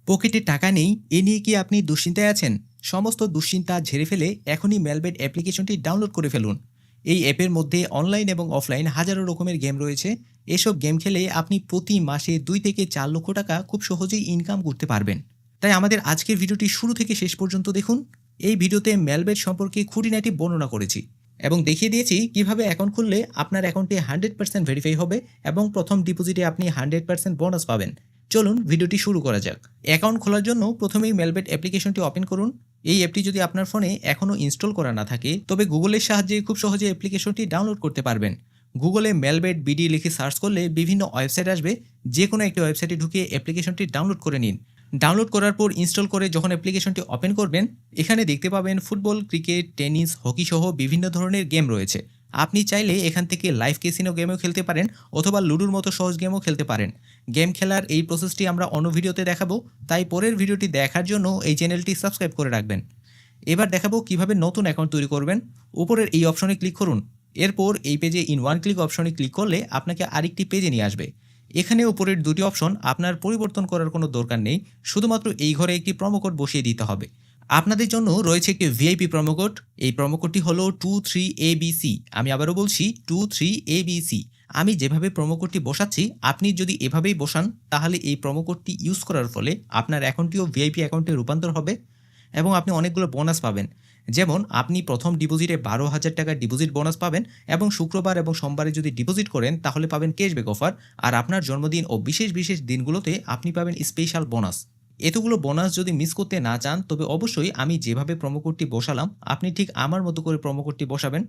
পকেটে টাকা নেই, এ নিয়ে কি আপনি দুশ্চিন্তায় আছেন? সমস্ত দুশ্চিন্তা ঝেড়ে ফেলে এখনই মেলবেট অ্যাপ্লিকেশনটি ডাউনলোড করে ফেলুন। এই অ্যাপের মধ্যে অনলাইন এবং অফলাইন হাজারো রকমের গেম রয়েছে। এসব গেম খেলে আপনি প্রতি মাসে ২ থেকে ৪ লক্ষ টাকা খুব সহজেই ইনকাম করতে পারবেন। তাই আমাদের আজকের ভিডিওটি শুরু থেকে শেষ পর্যন্ত দেখুন। এই ভিডিওতে মেলবেট সম্পর্কে খুঁটিনাটি বর্ণনা করেছি এবং দেখিয়ে দিয়েছি কিভাবে অ্যাকাউন্ট খুললে আপনার অ্যাকাউন্টে 100% ভেরিফাই হবে এবং প্রথম ডিপোজিটে আপনি 100% বোনাস পাবেন। চলুন ভিডিওটি শুরু করা যাক। অ্যাকাউন্ট খোলার জন্য প্রথমেই মেলবেট অ্যাপ্লিকেশনটি ওপেন করুন। এই অ্যাপটি যদি আপনার ফোনে এখনও ইনস্টল করা না থাকে তবে গুগলের সাহায্যে খুব সহজে অ্যাপ্লিকেশনটি ডাউনলোড করতে পারবেন। গুগলে মেলবেট বিডি লিখে সার্চ করলে বিভিন্ন ওয়েবসাইট আসবে। যে কোনো একটি ওয়েবসাইটে ঢুকে অ্যাপ্লিকেশনটি ডাউনলোড করে নিন। ডাউনলোড করার পর ইনস্টল করে যখন অ্যাপ্লিকেশনটি ওপেন করবেন, এখানে দেখতে পাবেন ফুটবল, ক্রিকেট, টেনিস, হকি সহ বিভিন্ন ধরনের গেম রয়েছে। আপনি চাইলে এখান থেকে লাইভ ক্যাসিনো গেমও খেলতে পারেন অথবা লুডোর মতো সহজ গেমও খেলতে পারেন। গেম খেলার এই প্রসেসটি আমরা অন্য ভিডিওতে দেখাবো, তাই পরের ভিডিওটি দেখার জন্য এই চ্যানেলটি সাবস্ক্রাইব করে রাখবেন। এবার দেখাবো কিভাবে নতুন অ্যাকাউন্ট তৈরি করবেন। উপরের এই অপশনে ক্লিক করুন। এরপর এই পেজে ইন ওয়ান ক্লিক অপশনে ক্লিক করলে আপনাকে আরেকটি পেজে নিয়ে আসবে। এখানে উপরের দুটি অপশন আপনার পরিবর্তন করার কোনো দরকার নেই, শুধুমাত্র এই ঘরে একটি প্রোমো কোড বসিয়ে দিতে হবে। আপনাদের জন্য রয়েছে একটি ভিআইপি প্রোমো কোড। এই প্রোমো কোডটি হলো 23ABC। আমি আবারও বলছি 23ABC। আমি যেভাবে প্রোমো কোডটি বসাচ্ছি আপনি যদি এভাবেই বসান তাহলে এই প্রোমো কোডটি ইউজ করার ফলে আপনার অ্যাকাউন্টটিও ভিআইপি অ্যাকাউন্টে রূপান্তর হবে এবং আপনি অনেকগুলো বোনাস পাবেন। যেমন আপনি প্রথম ডিপোজিটে 12,000 টাকা ডিপোজিট বোনাস পাবেন এবং শুক্রবার এবং সোমবারে যদি ডিপোজিট করেন তাহলে পাবেন ক্যাশব্যাক অফার। আর আপনার জন্মদিন ও বিশেষ বিশেষ দিনগুলোতে আপনি পাবেন স্পেশাল বোনাস। এতগুলো বোনাস যদি মিস করতে না চান তবে অবশ্যই আমি যেভাবে প্রোমো কোডটি বসালাম আপনি ঠিক আমার মতো করে প্রোমো কোডটি বসাবেন।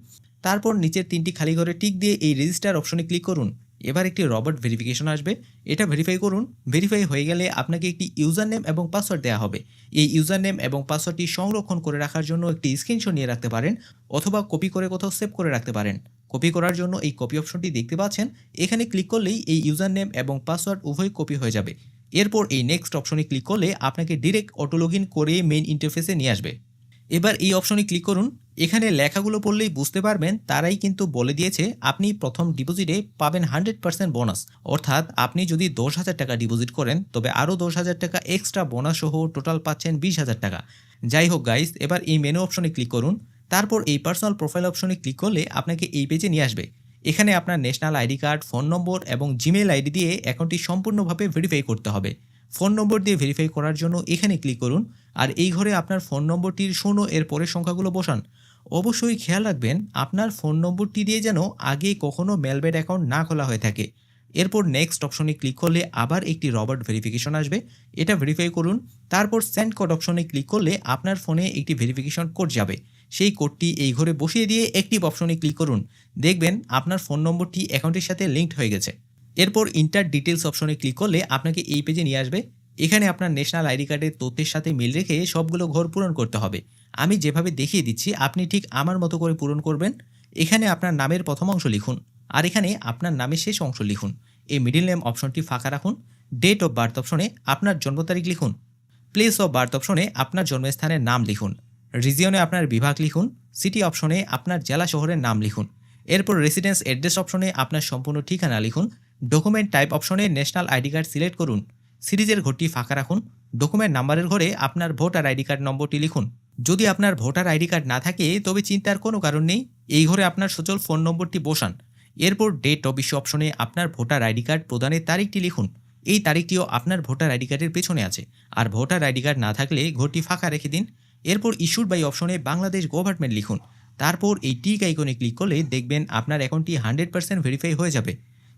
তারপর নিচের 3টি খালি ঘরে টিক দিয়ে এই রেজিস্টার অপশনে ক্লিক করুন। এবার একটি রবার্ট ভেরিফিকেশন আসবে, এটা ভেরিফাই করুন। ভেরিফাই হয়ে গেলে আপনাকে একটি ইউজার নেম এবং পাসওয়ার্ড দেওয়া হবে। এই ইউজার নেম এবং পাসওয়ার্ডটি সংরক্ষণ করে রাখার জন্য একটি স্ক্রিনশট নিয়ে রাখতে পারেন অথবা কপি করে কোথাও সেভ করে রাখতে পারেন। কপি করার জন্য এই কপি অপশনটি দেখতে পাচ্ছেন, এখানে ক্লিক করলেই এই ইউজার নেম এবং পাসওয়ার্ড উভয় কপি হয়ে যাবে। এরপর এই নেক্সট অপশনে ক্লিক করলে আপনাকে ডিরেক্ট অটো লগ ইন করে মেইন ইন্টারফেসে নিয়ে আসবে। এবার এই অপশনে ক্লিক করুন। এখানে লেখাগুলো পড়লেই বুঝতে পারবেন তারাই কিন্তু বলে দিয়েছে আপনি প্রথম ডিপোজিটে পাবেন 100% বোনাস। অর্থাৎ আপনি যদি 10,000 টাকা ডিপোজিট করেন তবে আরও 10,000 টাকা এক্সট্রা বোনাস সহ টোটাল পাচ্ছেন 20,000 টাকা। যাই হোক গাইস, এবার এই মেনু অপশনে ক্লিক করুন। তারপর এই পার্সোনাল প্রোফাইল অপশনে ক্লিক করলে আপনাকে এই পেজে নিয়ে আসবে। এখানে আপনার ন্যাশনাল আইডি কার্ড, ফোন নম্বর এবং জিমেইল আইডি দিয়ে অ্যাকাউন্টটি সম্পূর্ণভাবে ভেরিফাই করতে হবে। ফোন নম্বর দিয়ে ভেরিফাই করার জন্য এখানে ক্লিক করুন আর এই ঘরে আপনার ফোন নম্বরটির 0 এর পরের সংখ্যাগুলো বসান। অবশ্যই খেয়াল রাখবেন আপনার ফোন নম্বরটি দিয়ে যেন আগে কখনো মেলবেট অ্যাকাউন্ট না খোলা হয়ে থাকে। এরপর নেক্সট অপশনে ক্লিক করলে আবার একটি রবার্ট ভেরিফিকেশন আসবে, এটা ভেরিফাই করুন। তারপর সেন্ড কোড অপশনে ক্লিক করলে আপনার ফোনে একটি ভেরিফিকেশন কোড যাবে। সেই কোডটি এই ঘরে বসিয়ে দিয়ে অ্যাক্টিভ অপশনে ক্লিক করুন। দেখবেন আপনার ফোন নম্বরটি অ্যাকাউন্টের সাথে লিঙ্কড হয়ে গেছে। এরপর ইন্টার ডিটেলস অপশনে ক্লিক করলে আপনাকে এই পেজে নিয়ে আসবে। এখানে আপনার ন্যাশনাল আইডি কার্ডের তথ্যের সাথে মিল রেখে সবগুলো ঘর পূরণ করতে হবে। আমি যেভাবে দেখিয়ে দিচ্ছি আপনি ঠিক আমার মতো করে পূরণ করবেন। এখানে আপনার নামের প্রথম অংশ লিখুন আর এখানে আপনার নামের শেষ অংশ লিখুন। এই মিডল নেম অপশনটি ফাঁকা রাখুন। ডেট অফ বার্থ অপশনে আপনার জন্ম তারিখ লিখুন। প্লেস অফ বার্থ অপশনে আপনার জন্মস্থানের নাম লিখুন। রিজিয়নে আপনার বিভাগ লিখুন। সিটি অপশনে আপনার জেলা শহরের নাম লিখুন। এরপর রেসিডেন্স অ্যাড্রেস অপশনে আপনার সম্পূর্ণ ঠিকানা লিখুন। ডকুমেন্ট টাইপ অপশনে ন্যাশনাল আইডি কার্ড সিলেক্ট করুন। সিরিজের ঘরটি ফাঁকা রাখুন। ডকুমেন্ট নাম্বারের ঘরে আপনার ভোটার আইডি কার্ড নম্বরটি লিখুন। যদি আপনার ভোটার আইডি কার্ড না থাকে তবে চিন্তার কোনো কারণ নেই, এই ঘরে আপনার সচল ফোন নম্বরটি বসান। এরপর ডেট অফ ইস্যু অপশনে আপনার ভোটার আইডি কার্ড প্রদানের তারিখটি লিখুন। এই তারিখটিও আপনার ভোটার আইডি কার্ডের পেছনে আছে। আর ভোটার আইডি কার্ড না থাকলে ঘরটি ফাঁকা রেখে দিন। এরপর ইস্যুড বাই অপশনে বাংলাদেশ গভর্নমেন্ট লিখুন। তারপর এই টিক আইকনে ক্লিক করলে দেখবেন আপনার অ্যাকাউন্টটি 100% ভেরিফাই হয়ে যাবে।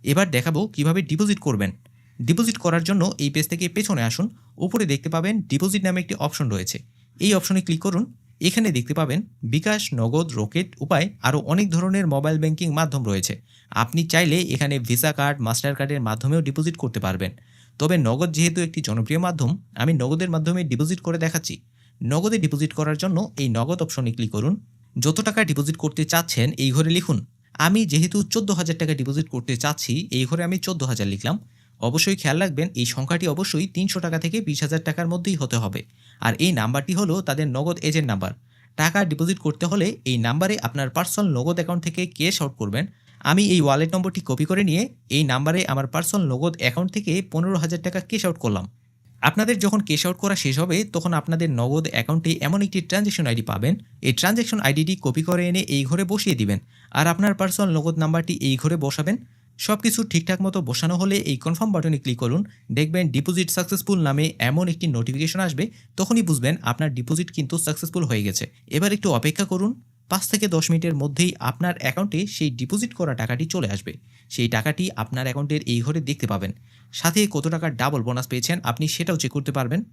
এবার দেখাবো কিভাবে ডিপোজিট করবেন। ডিপোজিট করার জন্য এই পেজ থেকে পেছনে আসুন। উপরে দেখতে পাবেন ডিপোজিট নামে একটি অপশন রয়েছে, এই অপশনে ক্লিক করুন। এখানে দেখতে পাবেন বিকাশ, নগদ, রকেট উপায় আরও অনেক ধরনের মোবাইল ব্যাংকিং মাধ্যম রয়েছে। আপনি চাইলে এখানে ভিসা কার্ড, মাস্টার কার্ডের মাধ্যমেও ডিপোজিট করতে পারবেন। তবে নগদ যেহেতু একটি জনপ্রিয় মাধ্যম, আমি নগদের মাধ্যমে ডিপোজিট করে দেখাচ্ছি। নগদে ডিপোজিট করার জন্য এই নগদ অপশনে ক্লিক করুন। যত টাকা ডিপোজিট করতে চাচ্ছেন এই ঘরে লিখুন। আমি যেহেতু 14,000 টাকা ডিপোজিট করতে চাচ্ছি এই ঘরে আমি 14,000 লিখলাম। অবশ্যই খেয়াল রাখবেন এই সংখ্যাটি অবশ্যই 300 টাকা থেকে 20,000 টাকার মধ্যেই হতে হবে। আর এই নাম্বারটি হলো তাদের নগদ এজেন্ট নাম্বার। টাকা ডিপোজিট করতে হলে এই নাম্বারে আপনার পার্সোনাল নগদ অ্যাকাউন্ট থেকে ক্যাশ আউট করবেন। আমি এই ওয়ালেট নম্বরটি কপি করে নিয়ে এই নাম্বারে আমার পার্সোনাল নগদ অ্যাকাউন্ট থেকে 15,000 টাকা ক্যাশ আউট করলাম। আপনাদের যখন ক্যাশ আউট করা শেষ হবে তখন আপনাদের নগদ অ্যাকাউন্টে এমন একটি ট্রানজ্যাকশন আইডি পাবেন। এই ট্রানজ্যাকশন আইডিটি কপি করে এনে এই ঘরে বসিয়ে দিবেন আর আপনার পার্সোনাল নগদ নাম্বারটি এই ঘরে বসাবেন। সব কিছু ঠিকঠাক মতো বসানো হলে এই কনফার্ম বাটনে ক্লিক করুন। দেখবেন ডিপোজিট সাকসেসফুল নামে এমন একটি নোটিফিকেশন আসবে, তখনই বুঝবেন আপনার ডিপোজিট কিন্তু সাকসেসফুল হয়ে গেছে। এবার একটু অপেক্ষা করুন, 5 থেকে 10 মিনিটের মধ্যেই আপনার অ্যাকাউন্টে সেই ডিপোজিট করা টাকাটি চলে আসবে। সেই টাকাটি আপনার অ্যাকাউন্টের এই ঘরে দেখতে পাবেন। সাথে কত টাকার ডাবল বোনাস পেয়েছেন আপনি সেটাও চেক করতে পারবেন।